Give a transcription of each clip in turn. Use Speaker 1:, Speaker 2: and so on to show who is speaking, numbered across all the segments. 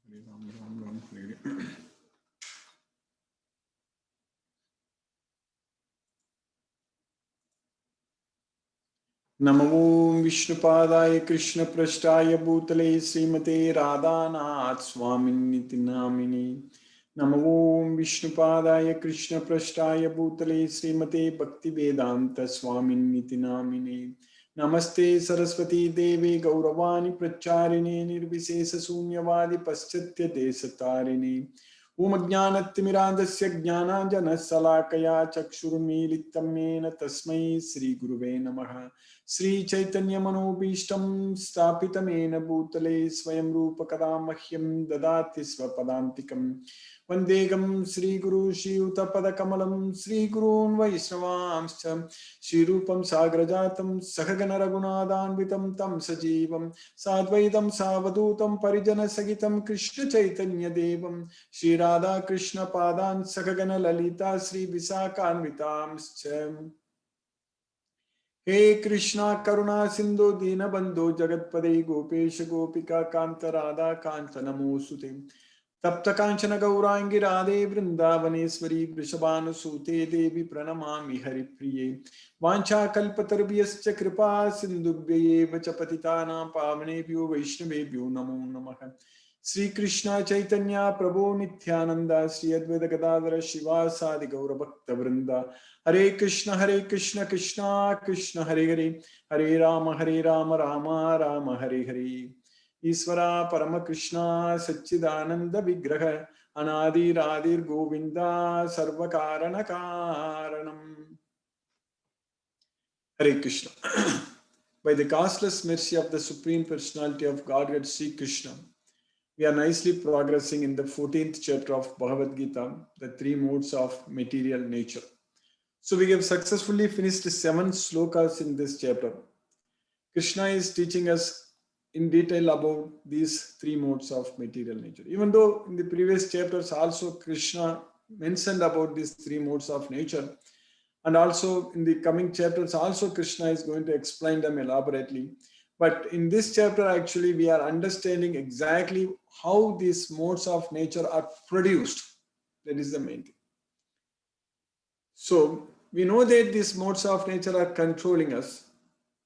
Speaker 1: Hare Ram, Ram Ram, Hare Hare. नमो विष्णुपादाय कृष्णपृष्ठाय भूतले श्रीमते राधानाथ स्वामिन्निति नामिने नमो विष्णुपादाय कृष्णपृष्ठाय भूतले श्रीमते भक्तिवेदांत स्वामिन्निति नामिने नमस्ते सरस्वती देवे गौरवाणी प्रचारिणे निर्विशेष शून्यवादी पश्चात्य देशतारिणे ओम ज्ञानतिमिरान्धस्य ज्ञानाञ्जनशलाकया चक्षुरुन्मीलितं येन तस्मै श्रीगुरुवे नमः श्री चैतन्य मनोभीष्टं स्थापितमेन भूतले स्वयं रूप कदा मह्यं ददाति स्वपदान्तिकं वन्देगं श्रीगुरु श्रीयुतपदकमलं श्रीगुरून् वैष्णवांश्च श्रीरूपं साग्रजातं सहगण रघुनाथान्वितं तं सजीवं साद्वैतं सावधूतं परिजनसहितं कृष्ण चैतन्य देवं श्रीराधा कृष्ण पादान् सहगण ललिता श्री विशाखान्वितांश्च हे कृष्णा करुणा सिंधु दीनबंधु जगतपदे गोपेश गोपिका कांत राधा कांत नमोस्तुते तप्त कांचन गौरांगी राधे वृंदावनेश्वरी वृषभानुसूते देवी प्रणमामि हरिप्रिये वाञ्छाकल्पतरुभ्यश्च कृपा सिन्धुभ्येव च पतितानां पावनेभ्यो वैष्णवेभ्यो नमो नमः श्री कृष्ण चैतन्य प्रभु नित्यानंद श्री अद्वैत गदाधर शिवासादि गौरभक्त वृंदा हरे कृष्ण कृष्ण कृष्ण हरे हरे हरे राम राम राम हरे हरे ईश्वरा परम कृष्ण सच्चिदानंद विग्रह अनादिरादिर गोविंदा सर्व कारण कारणम हरे Krishna by the costless mercy of the supreme personality of Godhead Sri Krishna, we are nicely progressing in the 14th chapter of Bhagavad Gita, the three modes of material nature. So we have successfully finished 7 slokas in this chapter. Krishna is teaching us in detail about these 3 modes of material nature. Even though in the previous chapters also Krishna mentioned about these 3 modes of nature, and also in the coming chapters also Krishna is going to explain them elaborately. But in this chapter actually we are understanding exactly how these modes of nature are produced. That is the main thing. So we know that these modes of nature are controlling us.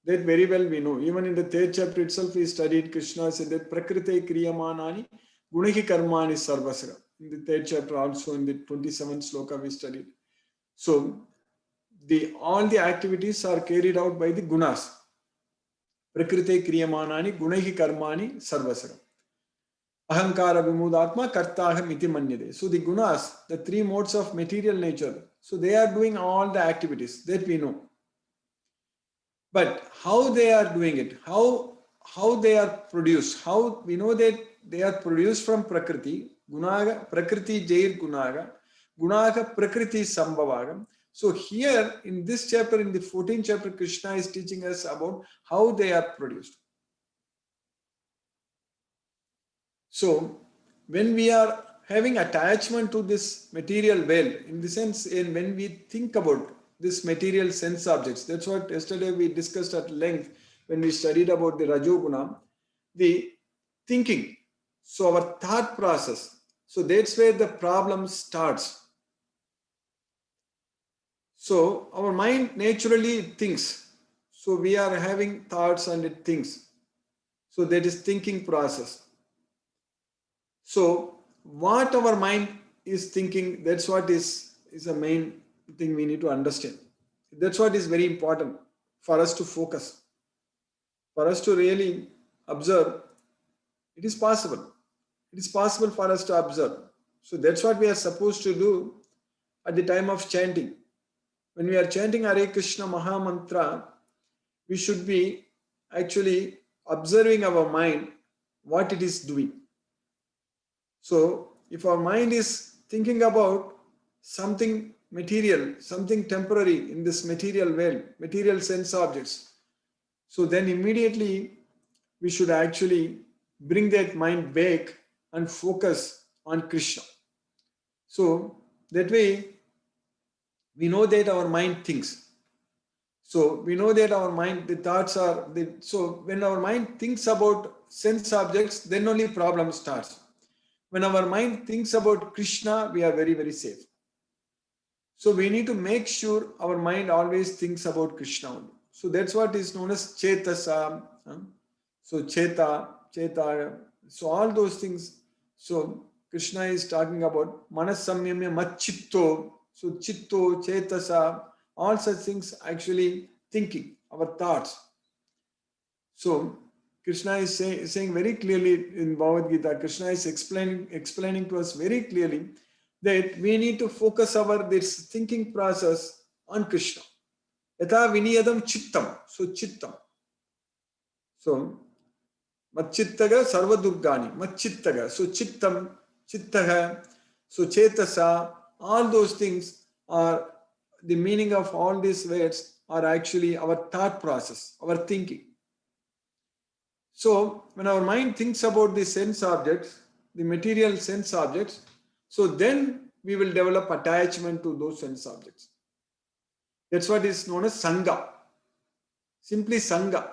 Speaker 1: That very well we know. Even in the 3rd chapter itself, we studied Krishna said that Prakrite Kriyamanani Gunahi Karmani Sarvasra. In the 3rd chapter, also in the 27th sloka, we studied. So all the activities are carried out by the gunas. Prakrite Kriyamanani Gunahi Karmani Sarvasra. Ahankara Vimudatma Kartaham iti manyade. So the gunas, the 3 modes of material nature, so they are doing all the activities that we know. But how they are doing it, how they are produced, how we know that they are produced from Prakriti, Gunaga, Prakriti Jair Gunaga, Gunaga Prakriti Sambhavagam. So here in this chapter, in the 14th chapter, Krishna is teaching us about how they are produced. So when we are having attachment to this material world, in the sense, in when we think about this material sense objects, that's what yesterday we discussed at length when we studied about the Rajoguna, the thinking. So our thought process. So that's where the problem starts. So our mind naturally thinks. So we are having thoughts and it thinks. So that is thinking process. So what our mind is thinking, that's what is the main thing we need to understand. That's what is very important for us to focus, for us to really observe. It is possible. It is possible for us to observe. So that's what we are supposed to do at the time of chanting. When we are chanting Hare Krishna Maha Mantra, we should be actually observing our mind, what it is doing. So if our mind is thinking about something material, something temporary in this material world, material sense objects, so then immediately we should actually bring that mind back and focus on Krishna. So that way we know that our mind thinks. So we know that our mind, the thoughts are, so when our mind thinks about sense objects, then only problem starts. when our mind thinks about Krishna, we are very, very safe. So we need to make sure our mind always thinks about Krishna only. So that's what is known as Chetasa. So Cheta. So all those things. So Krishna is talking about Manasamyamya Machitto. So Chitto, Chetasa, all such things actually thinking, our thoughts. So Krishna is saying very clearly in Bhagavad Gita, Krishna is explaining to us very clearly that we need to focus this thinking process on Krishna. Yatha viniyadam chittam. So chittam. So Machittaga sarvadurgani. Machittaga. So chittam, chittaga. So chetasa. All those things are the meaning of all these words are actually our thought process, our thinking. So when our mind thinks about the sense objects, the material sense objects, so then we will develop attachment to those sense objects. That's what is known as Sangha. Simply Sangha.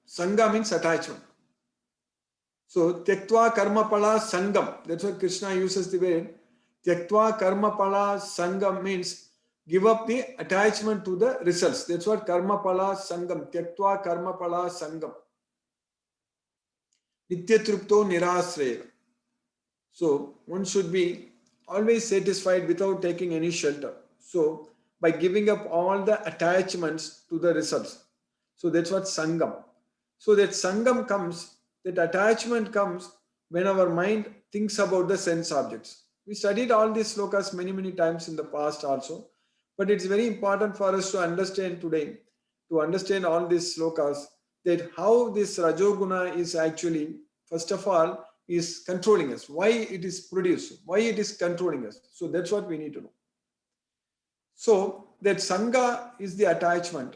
Speaker 1: Sangha means attachment. So Tyaktva Karma Pala Sangam. That's what Krishna uses the word. Tyaktva Karma Pala Sangam means give up the attachment to the results. That's what Karma Pala Sangam. Tyaktva Karma Pala Sangam. Nityatrupto Nirasreva. So one should be always satisfied without taking any shelter. So by giving up all the attachments to the results. So that's what Sangam. So that Sangam comes, that attachment comes when our mind thinks about the sense objects. We studied all these slokas many times in the past also. But it's very important for us to understand today, to understand all these slokas, that how this Rajoguna is actually, first of all, is controlling us, why it is produced, why it is controlling us. So that's what we need to know. So that Sangha is the attachment.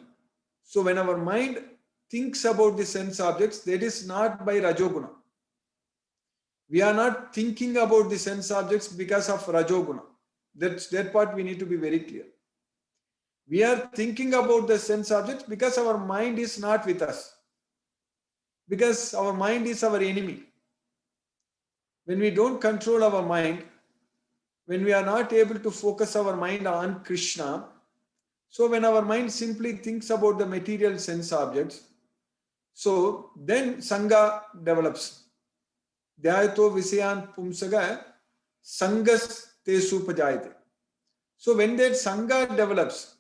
Speaker 1: So when our mind thinks about the sense objects, that is not by Rajoguna. We are not thinking about the sense objects because of Rajoguna. That part we need to be very clear. We are thinking about the sense objects because our mind is not with us. Because our mind is our enemy. When we don't control our mind, when we are not able to focus our mind on Krishna, so when our mind simply thinks about the material sense objects, so then Sangha develops. Dhyayato Visayan Pumsaga Sangas Tesu Pajayate. So when that Sangha develops,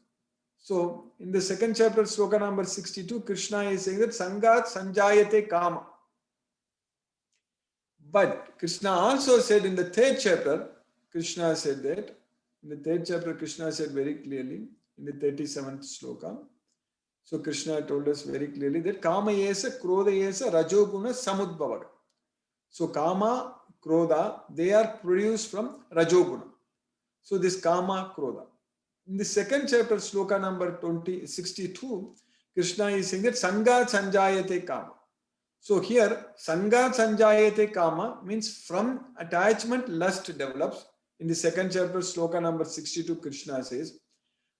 Speaker 1: so in the second chapter, sloka number 62, Krishna is saying that Sangat Sanjayate Kama. But Krishna also said in the third chapter, Krishna said that, in the third chapter, Krishna said very clearly, in the 37th sloka, so Krishna told us very clearly that Kama Yesa, Krodha Yesa, Rajoguna Samudbhavaga. So Kama, Krodha, they are produced from Rajoguna. So this Kama, Krodha. In the second chapter, sloka number 62, Krishna is saying that Sangha Sanjayate Kama. So here, Sangha Sanjayate Kama means from attachment lust develops. In the second chapter, sloka number 62, Krishna says.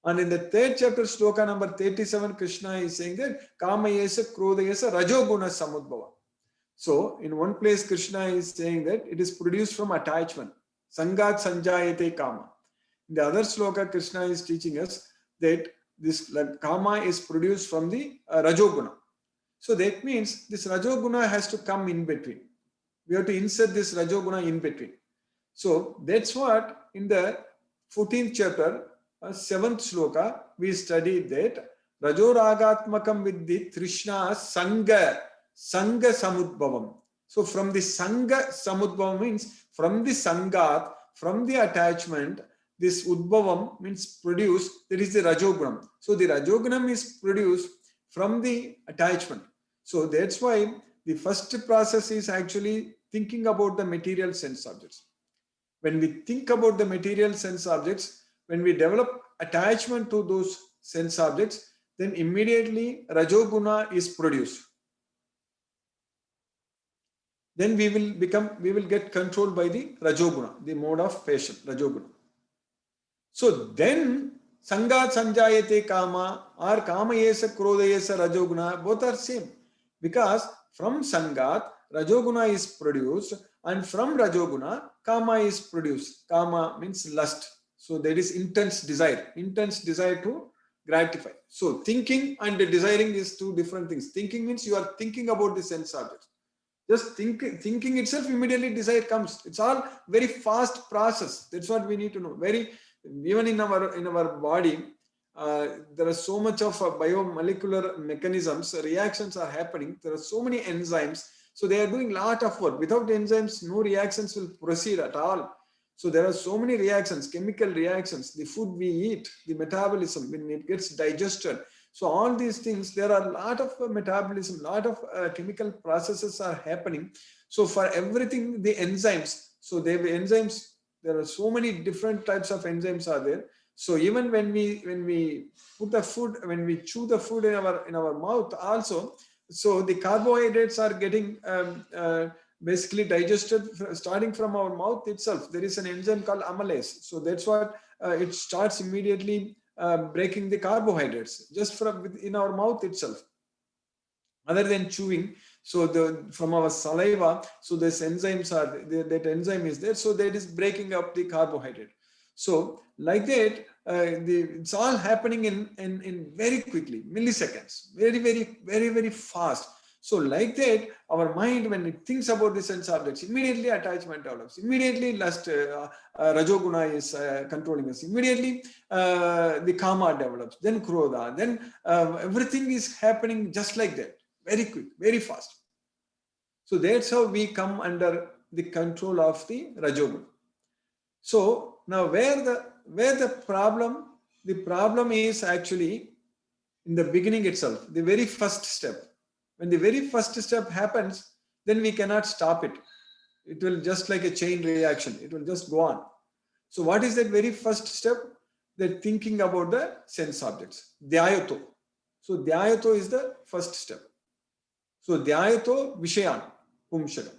Speaker 1: And in the third chapter, sloka number 37, Krishna is saying that Kama Yesa, Krodha Yesa, Rajoguna Samudbhava. So in one place, Krishna is saying that it is produced from attachment. Sangha Sanjayate Kama. In the other sloka, Krishna is teaching us that this Kama is produced from the Rajoguna. So that means this Rajoguna has to come in between. We have to insert this Rajoguna in between. So that's what in the 14th chapter, 7th sloka, we studied that Rajoragatmakam Viddhi Trishna Sangha Samudbhavam. So from the Sangha Samudbhavam means from the Sangat, from the attachment, this Udbhavam means produce, that is the Rajogunam. So the Rajogunam is produced from the attachment. So that's why the first process is actually thinking about the material sense objects. When we think about the material sense objects, when we develop attachment to those sense objects, then immediately Rajoguna is produced. Then we will get controlled by the Rajoguna, the mode of passion, Rajoguna. So then Sangha Sanjayate Kama or Kama Yesa, Krodha Yesa, Rajoguna, both are same. Because from Sangat, Rajoguna is produced, and from Rajoguna, Kama is produced. Kama means lust. So there is intense desire to gratify. So thinking and desiring is two different things. Thinking means you are thinking about the sense objects. Just thinking itself, immediately desire comes. It's all very fast process. That's what we need to know. Even in our body, there is so much of biomolecular mechanisms, reactions are happening. There are so many enzymes. So they are doing a lot of work. Without enzymes, no reactions will proceed at all. So there are so many reactions, chemical reactions, the food we eat, the metabolism, when it gets digested. So all these things, there are a lot of metabolism, a lot of chemical processes are happening. So for everything, the enzymes, so the enzymes, there are so many different types of enzymes are there. So even when we put the food, when we chew the food in our mouth also, so the carbohydrates are getting basically digested starting from our mouth itself. There is an enzyme called amylase. So that's what it starts immediately breaking the carbohydrates just from in our mouth itself. Other than chewing, so from our saliva, so this enzymes are that enzyme is there. So that is breaking up the carbohydrate. So like that, it's all happening in very quickly, milliseconds, very fast. So like that, our mind, when it thinks about the sense objects, immediately attachment develops. Immediately lust, Rajoguna is controlling us. Immediately the Kama develops. Then Krodha. Then everything is happening just like that. Very quick, very fast. So that's how we come under the control of the Rajoguna. So now where the problem is actually in the beginning itself, the very first step. When the very first step happens, then we cannot stop it. It will just like a chain reaction. It will just go on. So what is that very first step? That thinking about the sense objects. Dhyayato. So dhyayato is the first step. So dhyayato vishayan pumshagam.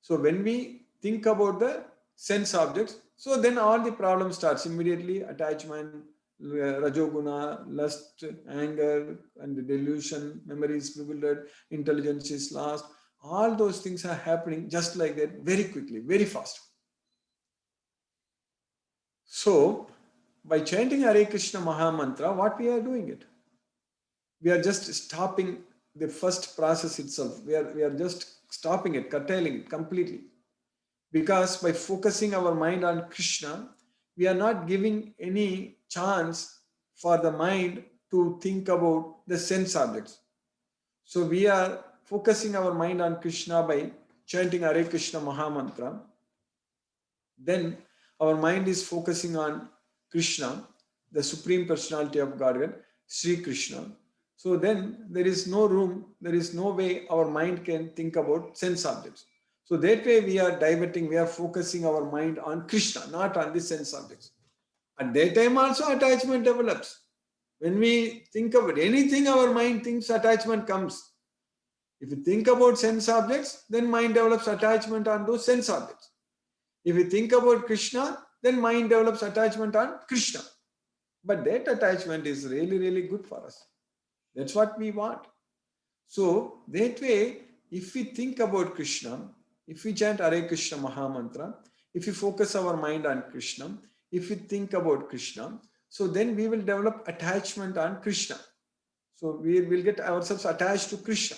Speaker 1: So when we think about the sense objects, so then all the problem starts immediately. Attachment, Rajoguna, lust, anger, and delusion, memory is bewildered, intelligence is lost. All those things are happening just like that, very quickly, very fast. So, by chanting Hare Krishna Mahamantra, what we are doing it? We are just stopping the first process itself. We are just stopping it, curtailing it completely. Because by focusing our mind on Krishna, we are not giving any chance for the mind to think about the sense objects. So we are focusing our mind on Krishna by chanting Hare Krishna Mahamantra. Then our mind is focusing on Krishna, the Supreme Personality of Godhead, Sri Krishna. So then there is no room, there is no way our mind can think about sense objects. So that way we are diverting, we are focusing our mind on Krishna, not on the sense objects. At that time also attachment develops. When we think about anything, our mind thinks attachment comes. If you think about sense objects, then mind develops attachment on those sense objects. If you think about Krishna, then mind develops attachment on Krishna. But that attachment is really good for us. That's what we want. So that way, if we think about Krishna, if we chant Hare Krishna Mahamantra, if we focus our mind on Krishna, if we think about Krishna, so then we will develop attachment on Krishna. So we will get ourselves attached to Krishna.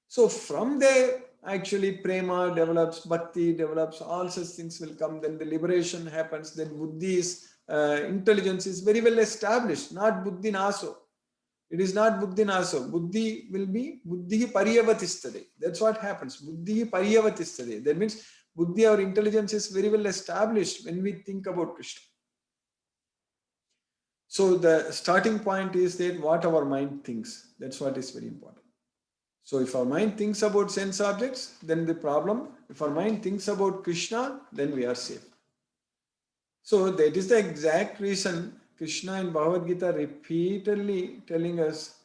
Speaker 1: So from there, actually prema develops, bhakti develops, all such things will come. Then the liberation happens. Then buddhi's intelligence is very well established, not buddhi naso. It is not buddhi naso. Buddhi will be buddhi paryavatistade. That's what happens. Buddhi paryavatistade. That means buddhi, our intelligence is very well established when we think about Krishna. So the starting point is that what our mind thinks. That's what is very important. So if our mind thinks about sense objects, then the problem. If our mind thinks about Krishna, then we are safe. So that is the exact reason Krishna in Bhagavad Gita repeatedly telling us,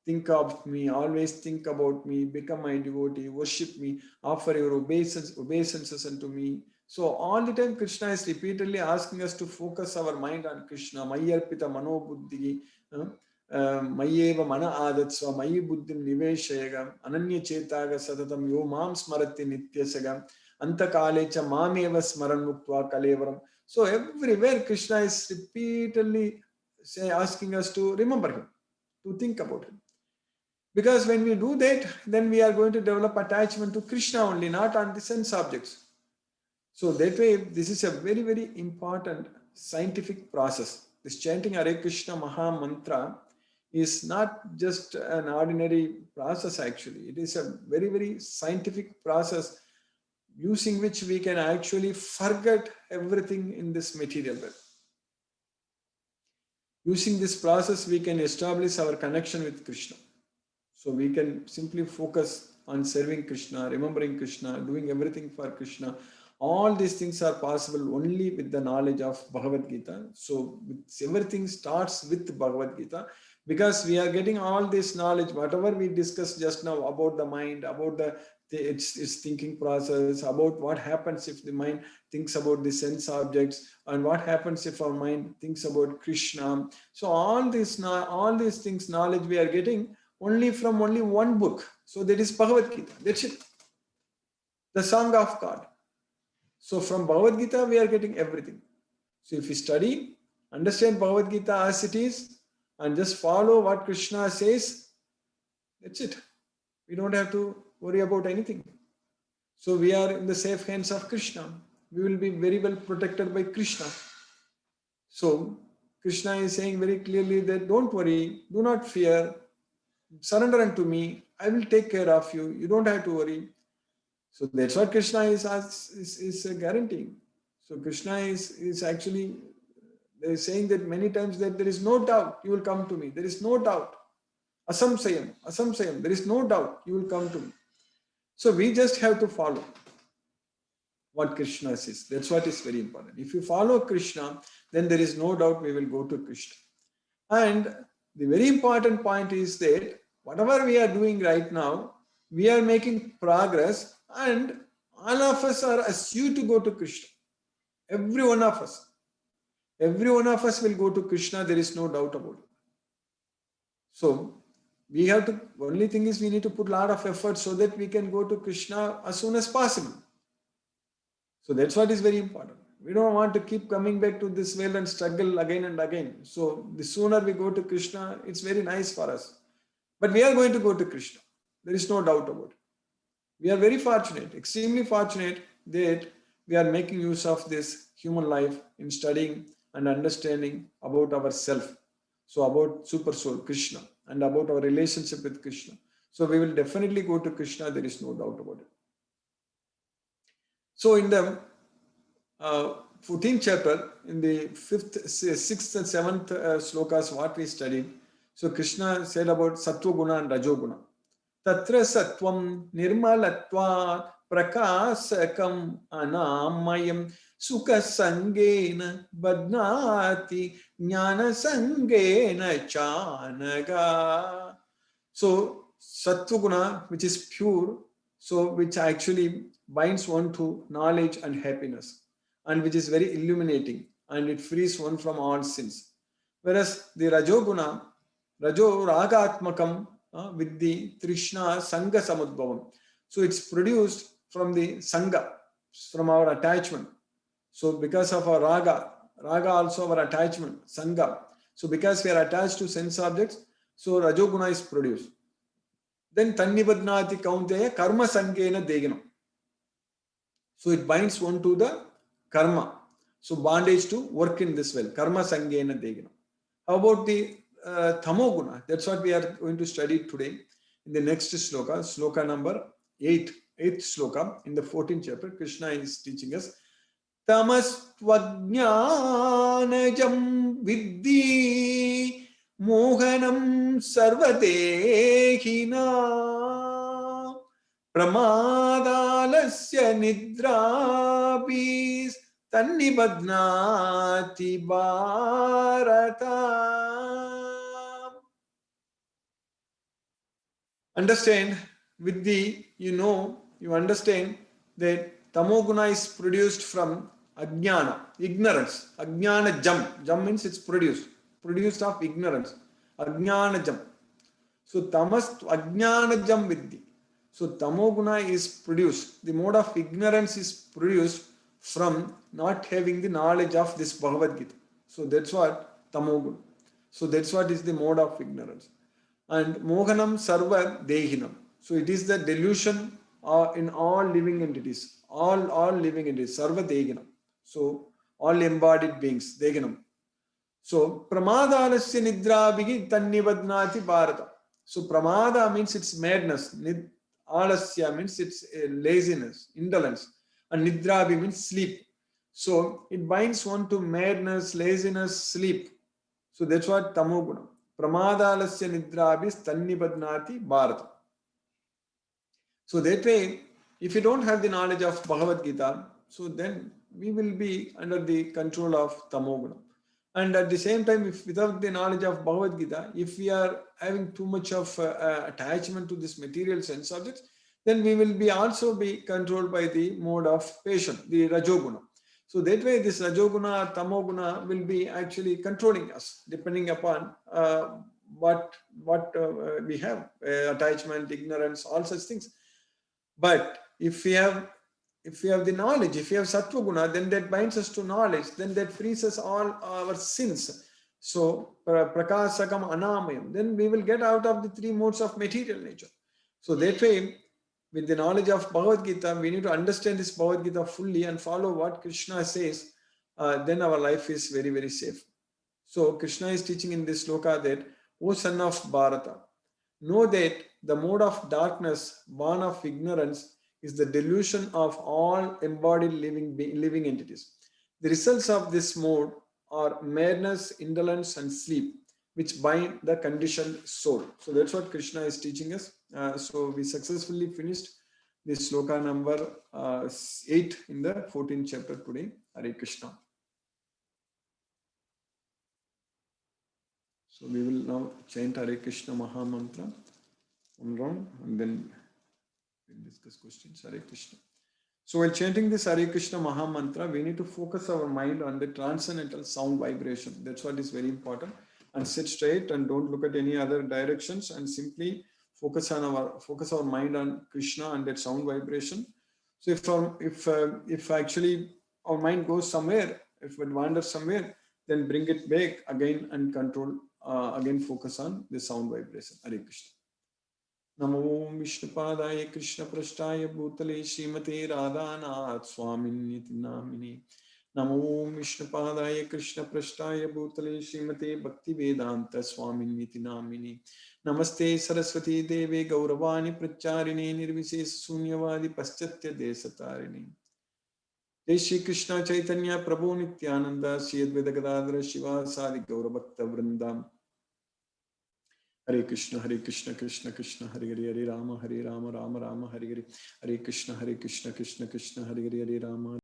Speaker 1: think of me, always think about me, become my devotee, worship me, offer your obeisances unto me. So all the time Krishna is repeatedly asking us to focus our mind on Krishna, Mayarpita Mano Buddhi, Mayeva mana adatsva mayi buddhim niveshayagam ananya chetaga satatam yo mam smarati nityasagam antakalecha mameva smaran muktva kalevaram. So everywhere Krishna is repeatedly asking us to remember him, to think about him. Because when we do that, then we are going to develop attachment to Krishna only, not on the sense objects. So that way, this is a very, very important scientific process. This chanting Hare Krishna Maha Mantra is not just an ordinary process actually. It is a very, very scientific process using which we can actually forget everything in this material world. Using this process, we can establish our connection with Krishna. So we can simply focus on serving Krishna, remembering Krishna, doing everything for Krishna. All these things are possible only with the knowledge of Bhagavad Gita. So everything starts with Bhagavad Gita, because we are getting all this knowledge, whatever we discussed just now about the mind, about its thinking process, about what happens if the mind thinks about the sense objects, and what happens if our mind thinks about Krishna. So all these things, knowledge we are getting only from only one book. So that is Bhagavad Gita. That's it. The song of God. So from Bhagavad Gita, we are getting everything. So if we study, understand Bhagavad Gita as it is, and just follow what Krishna says, that's it. We don't have to worry about anything. So we are in the safe hands of Krishna. We will be very well protected by Krishna. So Krishna is saying very clearly that don't worry, do not fear, surrender unto me, I will take care of you, you don't have to worry. So that's what Krishna is guaranteeing. So Krishna is actually saying that many times, that there is no doubt you will come to me. There is no doubt. Asamsayam. There is no doubt you will come to me. So we just have to follow what Krishna says. That's what is very important. If you follow Krishna, then there is no doubt we will go to Krishna. And the very important point is that whatever we are doing right now, we are making progress, and all of us are assured to go to Krishna. Every one of us. Every one of us will go to Krishna. There is no doubt about it. So we have to, only thing is we need to put a lot of effort so that we can go to Krishna as soon as possible. So that's what is very important. We don't want to keep coming back to this well and struggle again and again. So the sooner we go to Krishna, it's very nice for us. But we are going to go to Krishna. There is no doubt about it. We are very fortunate, extremely fortunate, that we are making use of this human life in studying and understanding about ourselves. So about Super Soul, Krishna, and about our relationship with Krishna. So we will definitely go to Krishna. There is no doubt about it. So in the 14th chapter, in the 5th, 6th and 7th slokas, what we studied, so Krishna said about Sattva Guna and Rajo Guna. Tatra Sattvam Nirmalatva Prakasakam Anamayam Sukha Sangena Badnati Jnana Sangena Chanaga. So Sattva Guna, which is pure, so which actually binds one to knowledge and happiness, and which is very illuminating, and it frees one from all sins. Whereas the Rajoguna, Rajo Ragatmakam, with the Trishna Sangha Samudbhavam. So it's produced from the Sangha, from our attachment. So because of our Raga also our attachment, Sangha. So because we are attached to sense objects, so Rajoguna is produced. Then Tannibadnati Kaunteya Karma Sangena Deginam. So it binds one to the karma. So bondage to work in this well. Karma Sangena Deginam. How about the Tamoguna? That's what we are going to study today in the next sloka, sloka number 8, 8th sloka in the 14th chapter. Krishna is teaching us Tamastvajnanajam Viddhi Mohanam Sarvadehina Pramadalasya Nidrabis Tannibadnati Bharata. Understand, with the, you understand that Tamoguna is produced from Ajnana, ignorance. Ajnana Jam. Jam means it's produced of ignorance. Ajnanajam. So tamas ajnanajam vidhi. So tamoguna is produced. The mode of ignorance is produced from not having the knowledge of this Bhagavad Gita. So that's what tamoguna. So that's what is the mode of ignorance. And mohanam sarva dehinam. So it is the delusion in all living entities. All living entities. Sarva dehinam. So all embodied beings. Dehinam. So pramadanasya nidrabhigi tannibadnati bharata. So pramada means it's madness. Alasya means it's laziness, indolence. And nidrabhi means sleep. So it binds one to madness, laziness, sleep. So that's what tamoguna. Pramadalasya nidrabhis tannibadnati bharata. So that way, if you don't have the knowledge of Bhagavad Gita, so then we will be under the control of tamoguna. And at the same time, if without the knowledge of Bhagavad Gita, if we are having too much of attachment to this material sense objects, then we will be also be controlled by the mode of passion, the rajoguna. So that way, this rajoguna or tamoguna will be actually controlling us, depending upon what we have, attachment, ignorance, all such things. But if we have the knowledge, if we have sattva guna, then that binds us to knowledge, then that frees us all our sins. So prakasakam anamayam, then we will get out of the three modes of material nature. So that way, with the knowledge of Bhagavad Gita, we need to understand this Bhagavad Gita fully and follow what Krishna says. Then our life is very, very safe. So Krishna is teaching in this sloka that, O son of Bharata, know that the mode of darkness, born of ignorance, is the delusion of all embodied living entities. The results of this mode are madness, indolence, and sleep, which bind the conditioned soul. So that's what Krishna is teaching us. So we successfully finished this sloka number 8 in the 14th chapter today. Hare Krishna. So we will now chant Hare Krishna Maha Mantra one round and then we'll discuss questions. Hare Krishna. So while chanting this Hare Krishna Maha Mantra, we need to focus our mind on the transcendental sound vibration. That's what is very important. And sit straight and don't look at any other directions and simply focus our mind on Krishna and that sound vibration. So if actually our mind goes somewhere, if it wanders somewhere, then bring it back again and control. Again focus on the sound vibration. Hare Krishna. Namo Vishnupadaya Krishna Prasthaya Bhutale Srimate Radhanath Swaminiti Namini. Namo Vishnupadaya Krishna Prasthaya Bhutale Srimate Bhakti Vedanta Swaminiti Namini. Namaste Saraswati Deve Gauravani Pracharine Nirvises Sunyavadi Paschatya Desatarini. Jai Shri Krishna Chaitanya Prabhu Nityananda Sri Advaita Gadadhara Shiva Sadi Gauravakta Vrindam. Hare Krishna Krishna Krishna Hare Hare Hare Rama Rama Rama Hare Hare Hare Krishna Krishna Krishna Hare Hare Hare Rama